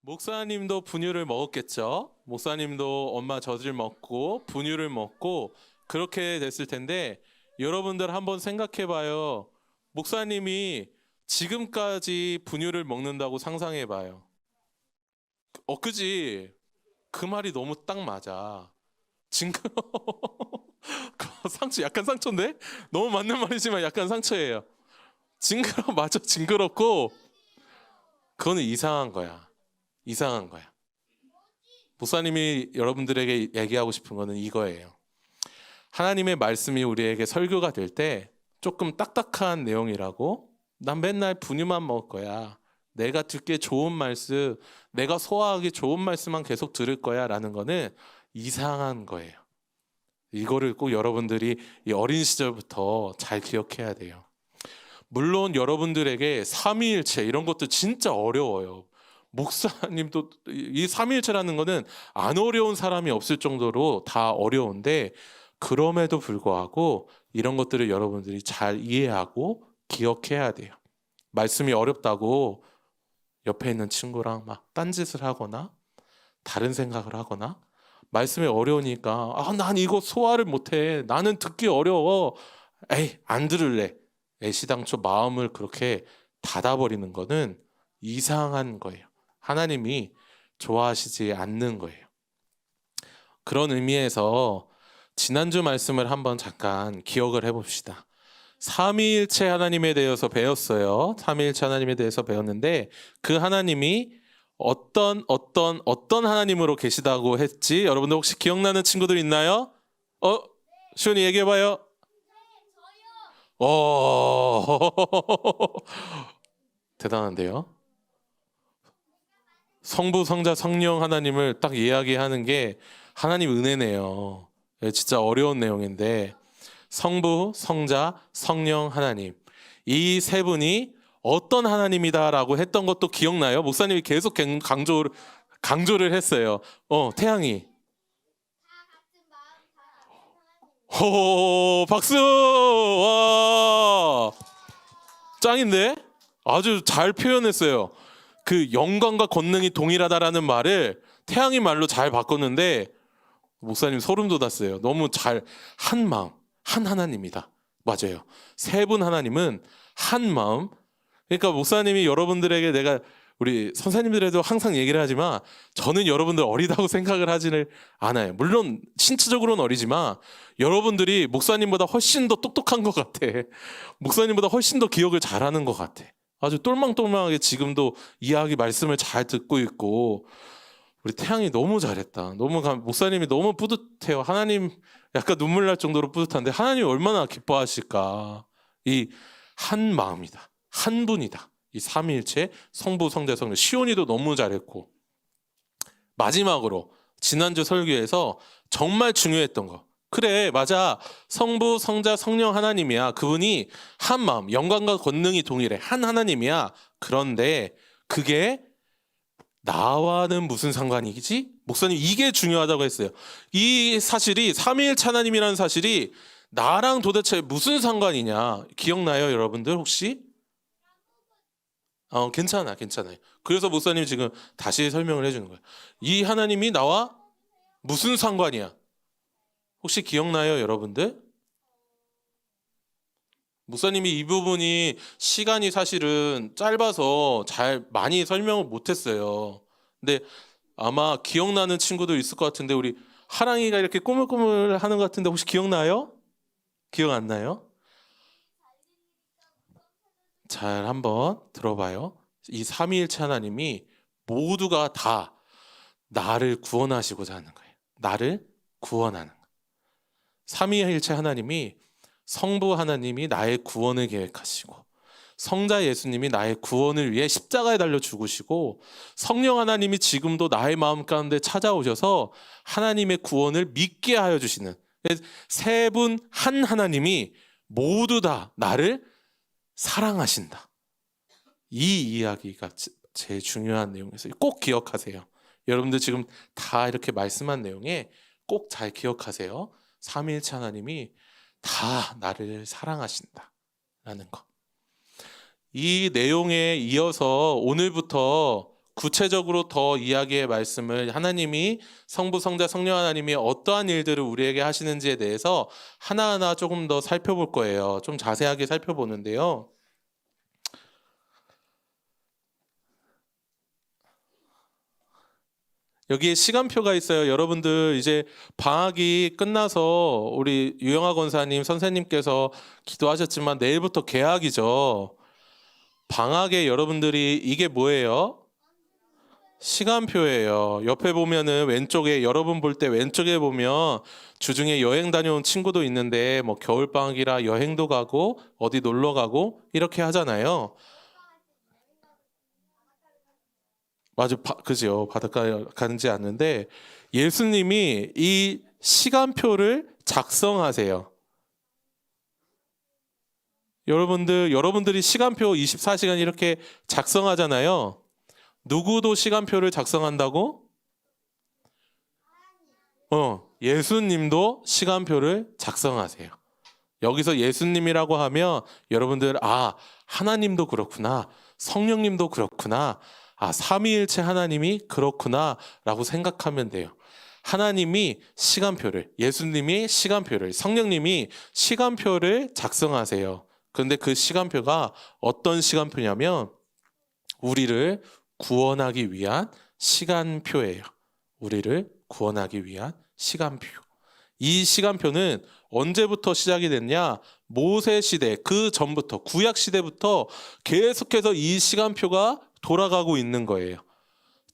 목사님도 분유를 먹었겠죠. 목사님도 엄마 젖을 먹고 분유를 먹고 그렇게 됐을 텐데 여러분들 한번 생각해 봐요. 목사님이 지금까지 분유를 먹는다고 상상해 봐요. 그지? 그 말이 너무 딱 맞아. 징그러. 약간 상처인데? 너무 맞는 말이지만 약간 상처예요. 맞아, 징그럽고 그거는 이상한 거야. 이상한 거야. 목사님이 여러분들에게 얘기하고 싶은 거는 이거예요. 하나님의 말씀이 우리에게 설교가 될 때 조금 딱딱한 내용이라고 난 맨날 분유만 먹을 거야. 내가 듣기에 좋은 말씀, 내가 소화하기 좋은 말씀만 계속 들을 거야 라는 거는 이상한 거예요. 이거를 꼭 여러분들이 이 어린 시절부터 잘 기억해야 돼요. 물론 여러분들에게 삼위일체 이런 것도 진짜 어려워요. 목사님도 이 삼위일체라는 거는 안 어려운 사람이 없을 정도로 다 어려운데 그럼에도 불구하고 이런 것들을 여러분들이 잘 이해하고 기억해야 돼요. 말씀이 어렵다고 옆에 있는 친구랑 막 딴짓을 하거나 다른 생각을 하거나 말씀이 어려우니까 난 이거 소화를 못해. 나는 듣기 어려워. 에이, 안 들을래. 애시당초 마음을 그렇게 닫아버리는 거는 이상한 거예요. 하나님이 좋아하시지 않는 거예요. 그런 의미에서 지난주 말씀을 한번 잠깐 기억을 해봅시다. 삼위일체 하나님에 대해서 배웠어요. 삼위일체 하나님에 대해서 배웠는데 그 하나님이 어떤 하나님으로 계시다고 했지? 여러분들 혹시 기억나는 친구들 있나요? 시온이 얘기해봐요. 대단한데요. 성부, 성자, 성령 하나님을 딱 이야기하는 게 하나님 은혜네요. 진짜 어려운 내용인데 성부, 성자, 성령 하나님 이 세 분이 어떤 하나님이다라고 했던 것도 기억나요? 목사님이 계속 강조를 했어요. 태양이. 박수! 와, 짱인데? 아주 잘 표현했어요. 그 영광과 권능이 동일하다라는 말을 태양의 말로 잘 바꿨는데 목사님 소름 돋았어요. 너무 한 마음, 한 하나님이다. 맞아요. 세 분 하나님은 한 마음. 그러니까 목사님이 여러분들에게 우리 선생님들에도 항상 얘기를 하지만 저는 여러분들 어리다고 생각을 하지는 않아요. 물론 신체적으로는 어리지만 여러분들이 목사님보다 훨씬 더 똑똑한 것 같아. 목사님보다 훨씬 더 기억을 잘하는 것 같아. 아주 똘망똘망하게 지금도 이야기 말씀을 잘 듣고 있고 우리 태양이 너무 잘했다. 목사님이 너무 뿌듯해요. 하나님 약간 눈물 날 정도로 뿌듯한데 하나님이 얼마나 기뻐하실까. 이 한 마음이다. 한 분이다. 이 삼위일체 성부 성자 성령. 시온이도 너무 잘했고 마지막으로 지난주 설교에서 정말 중요했던 거. 그래, 맞아. 성부 성자 성령 하나님이야. 그분이 한 마음, 영광과 권능이 동일해. 한 하나님이야. 그런데 그게 나와는 무슨 상관이지? 목사님 이게 중요하다고 했어요. 이 사실이 삼위일체 하나님이라는 사실이 나랑 도대체 무슨 상관이냐? 기억나요, 여러분들 혹시? 괜찮아요. 그래서 목사님이 지금 다시 설명을 해주는 거예요. 이 하나님이 나와 무슨 상관이야? 혹시 기억나요, 여러분들? 목사님이 이 부분이 시간이 사실은 짧아서 많이 설명을 못했어요. 근데 아마 기억나는 친구도 있을 것 같은데 우리 하랑이가 이렇게 꼬물꼬물 하는 것 같은데 혹시 기억나요? 기억 안 나요? 잘 한번 들어봐요. 이 삼위일체 하나님이 모두가 다 나를 구원하시고자 하는 거예요. 나를 구원하는 거예요. 삼위일체 하나님이 성부 하나님이 나의 구원을 계획하시고 성자 예수님이 나의 구원을 위해 십자가에 달려 죽으시고 성령 하나님이 지금도 나의 마음 가운데 찾아오셔서 하나님의 구원을 믿게 하여 주시는 세 분 한 하나님이 모두 다 나를 사랑하신다. 이 이야기가 제일 중요한 내용이어서 꼭 기억하세요. 여러분들 지금 다 이렇게 말씀한 내용에 꼭 잘 기억하세요. 삼위일체 하나님이 다 나를 사랑하신다라는 거. 이 내용에 이어서 오늘부터 구체적으로 더 이야기의 말씀을 하나님이 성부, 성자, 성령 하나님이 어떠한 일들을 우리에게 하시는지에 대해서 하나하나 조금 더 살펴볼 거예요. 좀 자세하게 살펴보는데요. 여기에 시간표가 있어요. 여러분들 이제 방학이 끝나서 우리 유영아 권사님 선생님께서 기도하셨지만 내일부터 개학이죠. 방학에 여러분들이 이게 뭐예요? 시간표예요. 옆에 보면은 왼쪽에 여러분 볼 때 왼쪽에 보면 주중에 여행 다녀온 친구도 있는데 뭐 겨울방학이라 여행도 가고 어디 놀러 가고 이렇게 하잖아요. 맞아, 그죠. 바닷가에 가는지 않는데 예수님이 이 시간표를 작성하세요. 여러분들이 시간표 24시간 이렇게 작성하잖아요. 누구도 시간표를 작성한다고? 예수님도 시간표를 작성하세요. 여기서 예수님이라고 하면 여러분들 하나님도 그렇구나. 성령님도 그렇구나. 삼위일체 하나님이 그렇구나 라고 생각하면 돼요. 하나님이 시간표를, 예수님이 시간표를, 성령님이 시간표를 작성하세요. 그런데 그 시간표가 어떤 시간표냐면 우리를 구원하기 위한 시간표예요. 우리를 구원하기 위한 시간표. 이 시간표는 언제부터 시작이 됐냐? 모세 시대, 그 전부터, 구약 시대부터 계속해서 이 시간표가 돌아가고 있는 거예요.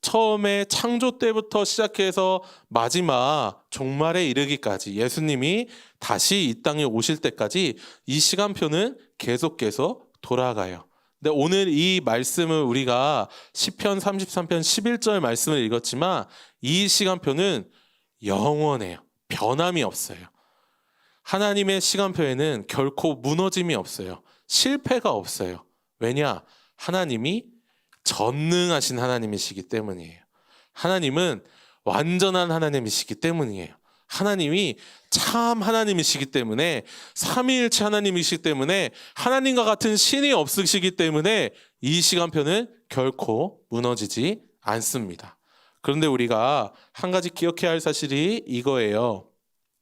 처음에 창조 때부터 시작해서 마지막 종말에 이르기까지 예수님이 다시 이 땅에 오실 때까지 이 시간표는 계속 돌아가요. 근데 오늘 이 말씀을 우리가 시편 33편 11절 말씀을 읽었지만 이 시간표는 영원해요. 변함이 없어요. 하나님의 시간표에는 결코 무너짐이 없어요. 실패가 없어요. 왜냐? 하나님이 전능하신 하나님이시기 때문이에요. 하나님은 완전한 하나님이시기 때문이에요. 하나님이 참 하나님이시기 때문에 삼위일체 하나님이시기 때문에 하나님과 같은 신이 없으시기 때문에 이 시간표는 결코 무너지지 않습니다. 그런데 우리가 한 가지 기억해야 할 사실이 이거예요.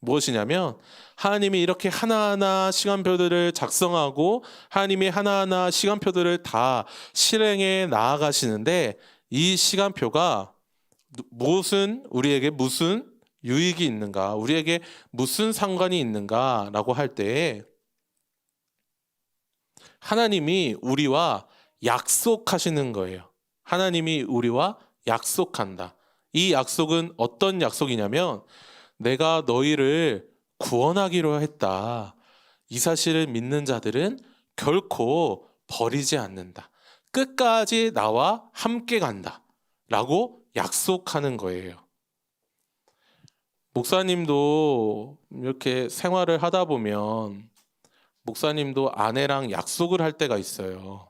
무엇이냐면 하나님이 이렇게 하나하나 시간표들을 작성하고 하나님이 하나하나 시간표들을 다 실행해 나아가시는데 이 시간표가 우리에게 무슨 유익이 있는가, 우리에게 무슨 상관이 있는가라고 할 때 하나님이 우리와 약속하시는 거예요. 하나님이 우리와 약속한다. 이 약속은 어떤 약속이냐면 내가 너희를 구원하기로 했다. 이 사실을 믿는 자들은 결코 버리지 않는다. 끝까지 나와 함께 간다. 라고 약속하는 거예요. 목사님도 이렇게 생활을 하다 보면 목사님도 아내랑 약속을 할 때가 있어요.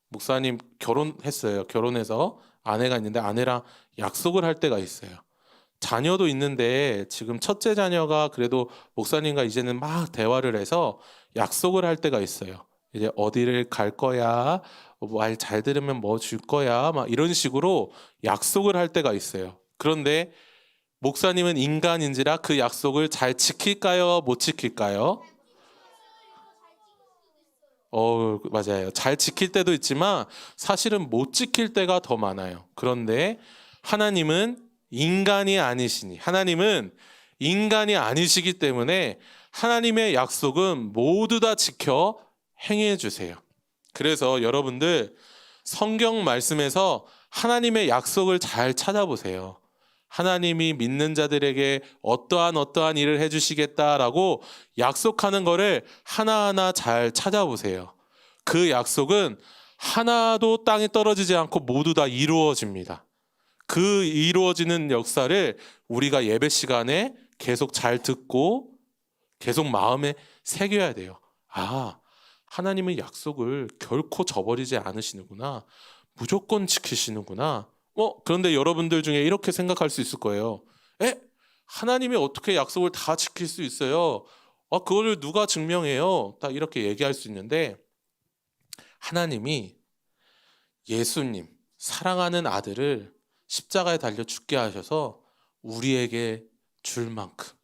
목사님 결혼했어요. 결혼해서 아내가 있는데 아내랑 약속을 할 때가 있어요. 자녀도 있는데 지금 첫째 자녀가 그래도 목사님과 이제는 막 대화를 해서 약속을 할 때가 있어요. 이제 어디를 갈 거야, 말 잘 들으면 뭐 줄 거야, 막 이런 식으로 약속을 할 때가 있어요. 그런데 목사님은 인간인지라 그 약속을 잘 지킬까요? 못 지킬까요? 맞아요. 잘 지킬 때도 있지만 사실은 못 지킬 때가 더 많아요. 그런데 하나님은 인간이 아니시기 때문에 하나님의 약속은 모두 다 지켜 행해 주세요. 그래서 여러분들 성경 말씀에서 하나님의 약속을 잘 찾아보세요. 하나님이 믿는 자들에게 어떠한 일을 해주시겠다라고 약속하는 거를 하나하나 잘 찾아보세요. 그 약속은 하나도 땅에 떨어지지 않고 모두 다 이루어집니다. 그 이루어지는 역사를 우리가 예배 시간에 계속 잘 듣고 계속 마음에 새겨야 돼요. 하나님의 약속을 결코 저버리지 않으시는구나. 무조건 지키시는구나. 그런데 여러분들 중에 이렇게 생각할 수 있을 거예요. 하나님이 어떻게 약속을 다 지킬 수 있어요? 그거를 누가 증명해요? 다 이렇게 얘기할 수 있는데 하나님이 예수님, 사랑하는 아들을 십자가에 달려 죽게 하셔서 우리에게 줄 만큼,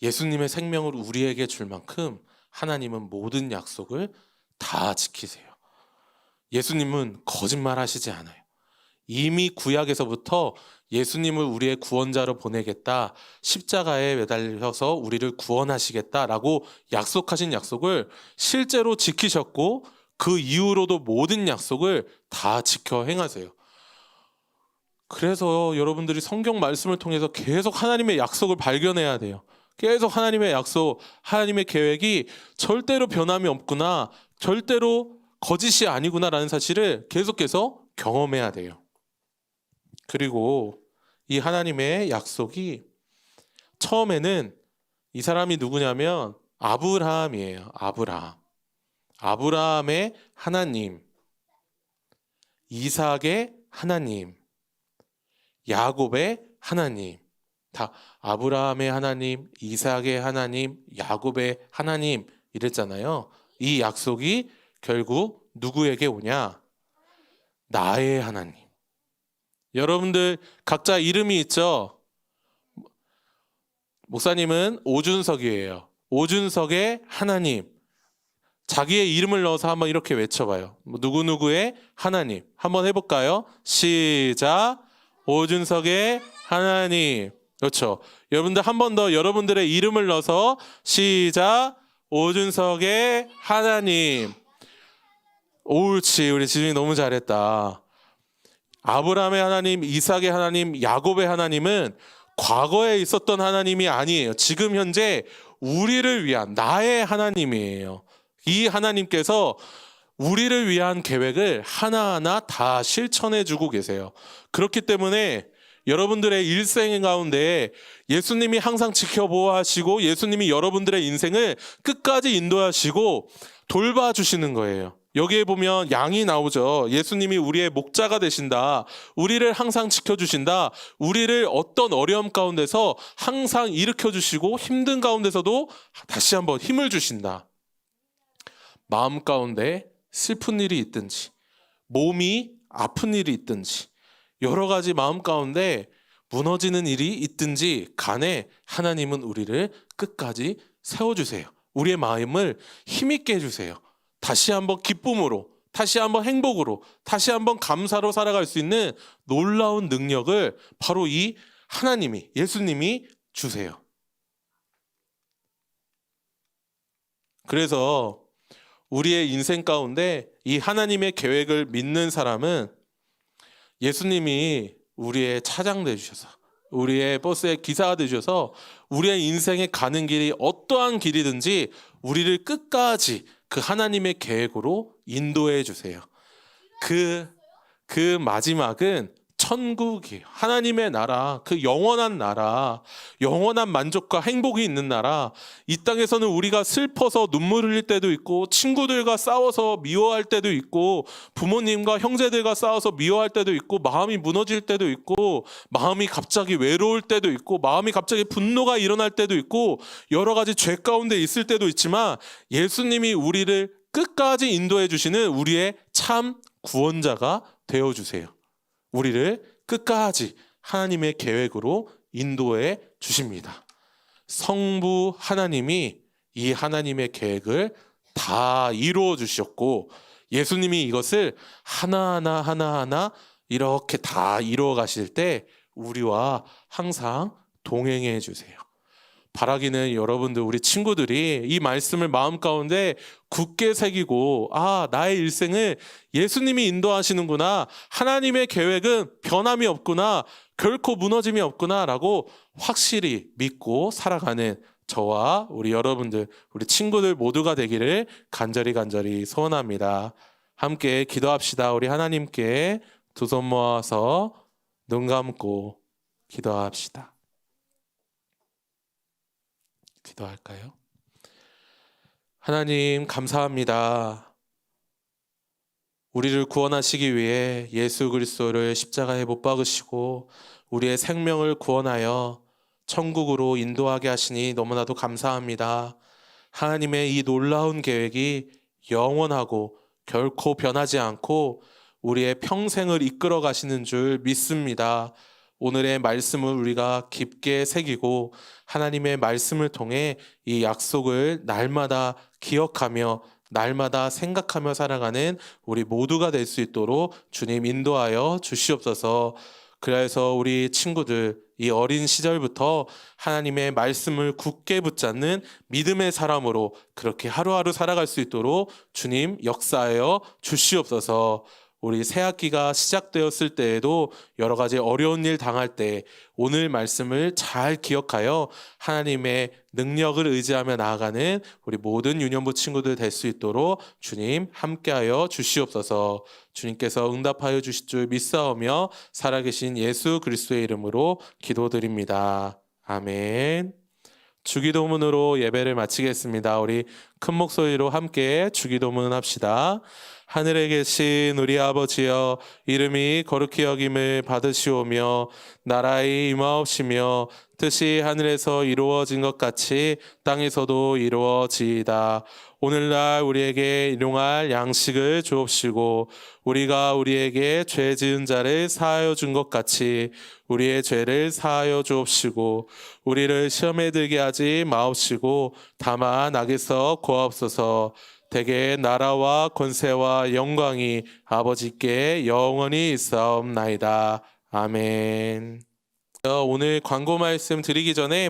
예수님의 생명을 우리에게 줄 만큼 하나님은 모든 약속을 다 지키세요. 예수님은 거짓말 하시지 않아요. 이미 구약에서부터 예수님을 우리의 구원자로 보내겠다, 십자가에 매달려서 우리를 구원하시겠다라고 약속하신 약속을 실제로 지키셨고, 그 이후로도 모든 약속을 다 지켜 행하세요. 그래서 여러분들이 성경 말씀을 통해서 계속 하나님의 약속을 발견해야 돼요. 계속 하나님의 약속, 하나님의 계획이 절대로 변함이 없구나, 절대로 거짓이 아니구나라는 사실을 계속해서 경험해야 돼요. 그리고 이 하나님의 약속이 처음에는 이 사람이 누구냐면 아브라함이에요. 아브라함의 하나님, 이삭의 하나님, 야곱의 하나님. 다 아브라함의 하나님, 이삭의 하나님, 야곱의 하나님 이랬잖아요. 이 약속이 결국 누구에게 오냐? 나의 하나님. 여러분들 각자 이름이 있죠? 목사님은 오준석이에요. 오준석의 하나님. 자기의 이름을 넣어서 한번 이렇게 외쳐봐요. 누구누구의 하나님. 한번 해볼까요? 시작. 오준석의 하나님. 그렇죠. 여러분들 한 번 더 여러분들의 이름을 넣어서 시작. 오준석의 하나님. 옳지. 우리 지중이 너무 잘했다. 아브라함의 하나님, 이삭의 하나님, 야곱의 하나님은 과거에 있었던 하나님이 아니에요. 지금 현재 우리를 위한 나의 하나님이에요. 이 하나님께서 우리를 위한 계획을 하나하나 다 실천해 주고 계세요. 그렇기 때문에 여러분들의 일생 가운데 예수님이 항상 지켜보호하시고 예수님이 여러분들의 인생을 끝까지 인도하시고 돌봐주시는 거예요. 여기에 보면 양이 나오죠. 예수님이 우리의 목자가 되신다. 우리를 항상 지켜주신다. 우리를 어떤 어려움 가운데서 항상 일으켜주시고 힘든 가운데서도 다시 한번 힘을 주신다. 마음 가운데 슬픈 일이 있든지 몸이 아픈 일이 있든지 여러 가지 마음 가운데 무너지는 일이 있든지 간에 하나님은 우리를 끝까지 세워주세요. 우리의 마음을 힘있게 해주세요. 다시 한번 기쁨으로, 다시 한번 행복으로, 다시 한번 감사로 살아갈 수 있는 놀라운 능력을 바로 이 하나님이, 예수님이 주세요. 그래서 우리의 인생 가운데 이 하나님의 계획을 믿는 사람은 예수님이 우리의 차장 되주셔서, 우리의 버스의 기사가 되주셔서 우리의 인생에 가는 길이 어떠한 길이든지 우리를 끝까지 그 하나님의 계획으로 인도해 주세요. 그 마지막은 천국이에요. 하나님의 나라, 그 영원한 나라, 영원한 만족과 행복이 있는 나라. 이 땅에서는 우리가 슬퍼서 눈물 흘릴 때도 있고, 친구들과 싸워서 미워할 때도 있고, 부모님과 형제들과 싸워서 미워할 때도 있고, 마음이 무너질 때도 있고, 마음이 갑자기 외로울 때도 있고, 마음이 갑자기 분노가 일어날 때도 있고, 여러 가지 죄 가운데 있을 때도 있지만 예수님이 우리를 끝까지 인도해 주시는 우리의 참 구원자가 되어주세요. 우리를 끝까지 하나님의 계획으로 인도해 주십니다. 성부 하나님이 이 하나님의 계획을 다 이루어 주셨고 예수님이 이것을 하나하나 이렇게 다 이루어 가실 때 우리와 항상 동행해 주세요. 바라기는 여러분들, 우리 친구들이 이 말씀을 마음 가운데 굳게 새기고, 나의 일생을 예수님이 인도하시는구나, 하나님의 계획은 변함이 없구나, 결코 무너짐이 없구나 라고 확실히 믿고 살아가는 저와 우리 여러분들, 우리 친구들 모두가 되기를 간절히 소원합니다. 함께 기도합시다. 우리 하나님께 두 손 모아서 눈 감고 기도합시다. 기도할까요? 하나님 감사합니다. 우리를 구원하시기 위해 예수 그리스도를 십자가에 못 박으시고 우리의 생명을 구원하여 천국으로 인도하게 하시니 너무나도 감사합니다. 하나님의 이 놀라운 계획이 영원하고 결코 변하지 않고 우리의 평생을 이끌어 가시는 줄 믿습니다. 오늘의 말씀을 우리가 깊게 새기고 하나님의 말씀을 통해 이 약속을 날마다 기억하며 날마다 생각하며 살아가는 우리 모두가 될 수 있도록 주님 인도하여 주시옵소서. 그래서 우리 친구들 이 어린 시절부터 하나님의 말씀을 굳게 붙잡는 믿음의 사람으로 그렇게 하루하루 살아갈 수 있도록 주님 역사하여 주시옵소서. 우리 새 학기가 시작되었을 때에도 여러 가지 어려운 일 당할 때 오늘 말씀을 잘 기억하여 하나님의 능력을 의지하며 나아가는 우리 모든 유년부 친구들 될 수 있도록 주님 함께하여 주시옵소서. 주님께서 응답하여 주실 줄 믿사오며 살아계신 예수 그리스도의 이름으로 기도드립니다. 아멘. 주기도문으로 예배를 마치겠습니다. 우리 큰 목소리로 함께 주기도문 합시다. 하늘에 계신 우리 아버지여, 이름이 거룩히 여김을 받으시오며 나라의 임하옵시며 뜻이 하늘에서 이루어진 것 같이 땅에서도 이루어지이다. 오늘날 우리에게 일용할 양식을 주옵시고 우리가 우리에게 죄 지은 자를 사하여 준 것 같이 우리의 죄를 사하여 주옵시고 우리를 시험에 들게 하지 마옵시고 다만 악에서 구하옵소서. 대개 나라와 권세와 영광이 아버지께 영원히 있사옵나이다. 아멘. 오늘 광고 말씀 드리기 전에